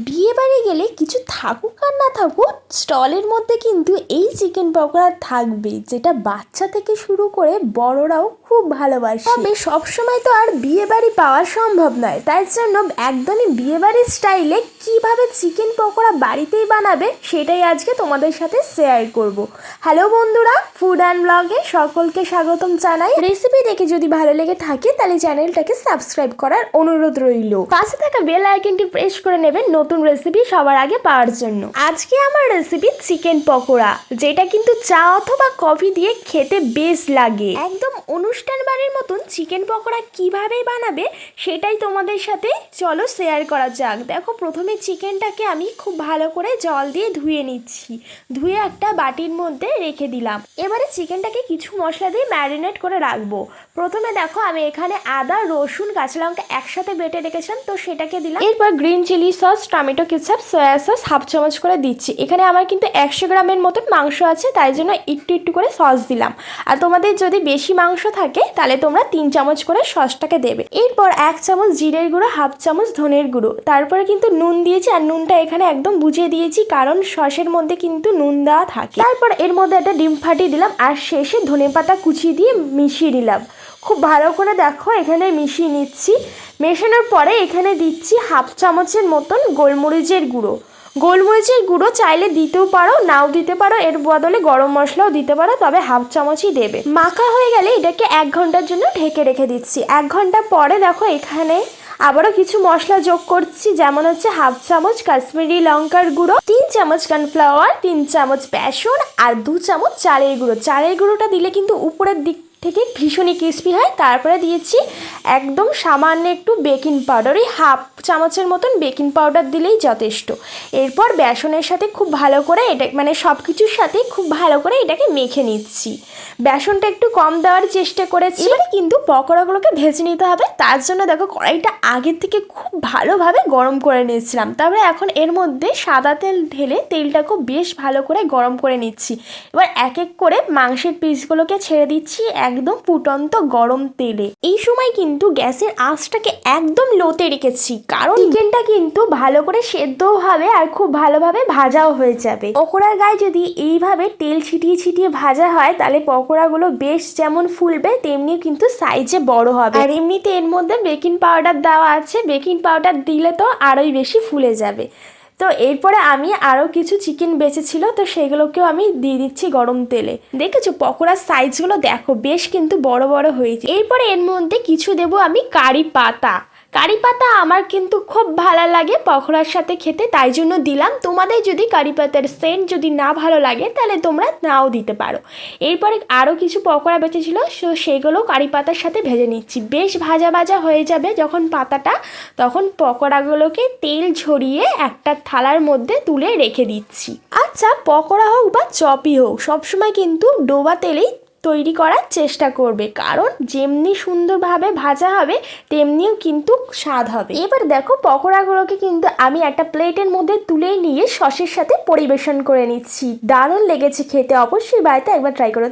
বিয়ে বাড়ি গেলে কিছু থাকুক আর না থাকুক, স্টলের মধ্যে কিন্তু এই চিকেন পকোড়া থাকবে, যেটা বাচ্চা থেকে শুরু করে বড়রাও খুব ভালোবাসে। তবে সবসময় তো আর বিয়ে বাড়ি পাওয়া সম্ভব নয়, তাই জন্য একদমই বিয়ে বাড়ির স্টাইলে কিভাবে চিকেন পকোড়া বাড়িতেই বানাবে সেটাই আজকে তোমাদের সাথে শেয়ার করব। হ্যালো বন্ধুরা, ফুড অ্যান্ড ব্লগে সকলকে স্বাগতম জানাই। রেসিপি দেখে যদি ভালো লেগে থাকে তাহলে চ্যানেলটাকে সাবস্ক্রাইব করার অনুরোধ রইল। পাশে থাকা বেল আইকনটি প্রেস করে নেবেন নতুন রেসিপি সবার আগে পাওয়ার জন্য। আজকে আমার রেসিপি চিকেন পকোড়া, যেটা কিন্তু চা অথবা কফি দিয়ে খেতে বেশ লাগে। একদম অনুষ্ঠান বাড়ির মতন চিকেন পকোড়া কিভাবে বানাবে সেটাই তোমাদের সাথে চলো শেয়ার করা যাক। দেখো, প্রথমে চিকেনটাকে আমি খুব ভালো করে জল দিয়ে ধুয়ে নিচ্ছি। ধুয়ে একটা বাটির মধ্যে রেখে দিলাম। এবারে চিকেনটাকে কিছু মশলা দিয়ে ম্যারিনেট করে রাখবো। প্রথমে দেখো, আমি এখানে আদা, রসুন, কাঁচা লঙ্কা একসাথে বেটে রেখেছিলাম, তো সেটাকে দিলাম। এরপর green chilli sauce, tomato ketchup, soya sauce half চামচ করে দিচ্ছি। এখানে আমার কিন্তু 100 গ্রামের মতন মাংস আছে, তাই জন্য একটু একটু করে সস দিলাম। আর তোমাদের যদি বেশি মাংস থাকে তাহলে তোমরা 3 চামচ করে সসটাকে দেবে। এরপর 1 চামচ জিরের গুঁড়ো, হাফ চামচ ধনের গুঁড়ো, তারপরে কিন্তু নুন দিয়েছি। আর নুনটা এখানে একদম বুঝিয়ে দিয়েছি, কারণ সসের মধ্যে কিন্তু নুন দেওয়া থাকে। তারপর এর মধ্যে একটা ডিম ফাটিয়ে দিলাম, আর শেষে ধনেপাতা কুচি দিয়ে মিশিয়ে দিলাম। খুব ভালো করে দেখো এখানে মিশিয়ে নিচ্ছি। মেশানোর পরে এখানে দিচ্ছি হাফ চামচের মতন গোলমরিচের গুঁড়ো। গোলমরিচের গুঁড়ো চাইলে দিতেও পারো, নাও দিতে পারো, এর বদলে গরম মশলাও দিতে পারো, তবে হাফ চামচই দেবে। মাখা হয়ে গেলে এটাকে 1 ঘন্টার জন্য ঢেকে রেখে দিচ্ছি। 1 ঘন্টা পরে দেখো এখানে আবারও কিছু মশলা যোগ করছি, যেমন হচ্ছে হাফ চামচ কাশ্মীরি লঙ্কার গুঁড়ো, 3 চামচ কর্নফ্লাওয়ার, 3 চামচ বেসন, আর 2 চামচ চালের গুঁড়ো। চালের গুঁড়োটা দিলে কিন্তু উপরের দিক থেকে ভীষণই ক্রিস্পি হয়। তারপরে দিয়েছি একদম সামান্য একটু বেকিং পাউডার, ওই হাফ চামচের মতন বেকিং পাউডার দিলেই যথেষ্ট। এরপর বেসনের সাথে খুব ভালো করে এটা সব কিছুর সাথে খুব ভালো করে এটাকে মেখে নিচ্ছি। বেসনটা একটু কম দেওয়ার চেষ্টা করেছি। এবারে কিন্তু পকোড়াগুলোকে ভেজে নিতে হবে, তার জন্য দেখো কড়াইটা আগের থেকে খুব ভালোভাবে গরম করে নিয়েছিলাম। তারপরে এখন এর মধ্যে সাদা তেল ঢেলে তেলটাকে বেশ ভালো করে গরম করে নিচ্ছি। এবার এক এক করে মাংসের পিসগুলোকে ছেড়ে দিচ্ছি একদম ফুটন্ত গরম তেলে। এই সময় কিন্তু গ্যাসের আঁচটাকে একদম লোতে রেখেছি, কারণ চিকেনটা কিন্তু ভালো করে সেদ্ধও হবে আর খুব ভালোভাবে ভাজাও হয়ে যাবে। পকোড়ার গায়ে যদি এইভাবে তেল ছিটিয়ে ছিটিয়ে ভাজা হয় তাহলে পকোড়াগুলো বেশ যেমন ফুলবে তেমনি কিন্তু সাইজে বড় হবে। আর এমনিতে এর মধ্যে বেকিং পাউডার দেওয়া আছে, বেকিং পাউডার দিলে তো আরোই বেশি ফুলে যাবে। তো এরপরে আমি আরও কিছু চিকেন বেঁচেছিল, তো সেগুলোকেও আমি দিয়ে দিচ্ছি গরম তেলে। দেখেছো পকোড়ার সাইজগুলো দেখো বেশ কিন্তু বড় বড় হয়েছে। এরপরে এর মধ্যে কিছু দেবো আমি কারি পাতা। কারি পাতা আমার কিন্তু খুব ভালো লাগে পকোড়ার সাথে খেতে, তাই জন্য দিলাম। তোমাদের যদি কারি পাতার সেন্ট যদি না ভালো লাগে তাহলে তোমরা নাও দিতে পারো। এরপরে আরও কিছু পকোড়া বেঁচেছিল, সেগুলো কারি পাতার সাথে ভেজে নিচ্ছি। বেশ ভাজা ভাজা হয়ে যাবে যখন পাতাটা, তখন পকোড়াগুলোকে তেল ঝরিয়ে একটা থালার মধ্যে তুলে রেখে দিচ্ছি। আচ্ছা, পকোড়া হোক বা চপই হোক, সবসময় কিন্তু ডোবা তেলেই তৈরি করার চেষ্টা করবে, কারণ যেমনি সুন্দরভাবে ভাজা হবে তেমনিও কিন্তু স্বাদ হবে। এবার দেখো পকোড়াগুলোকে কিন্তু আমি একটা প্লেটের মধ্যে তুলে নিয়ে সসের সাথে পরিবেশন করে নিচ্ছি। দারুণ লেগেছে খেতে, অবশ্যই বাড়িতে একবার ট্রাই করো।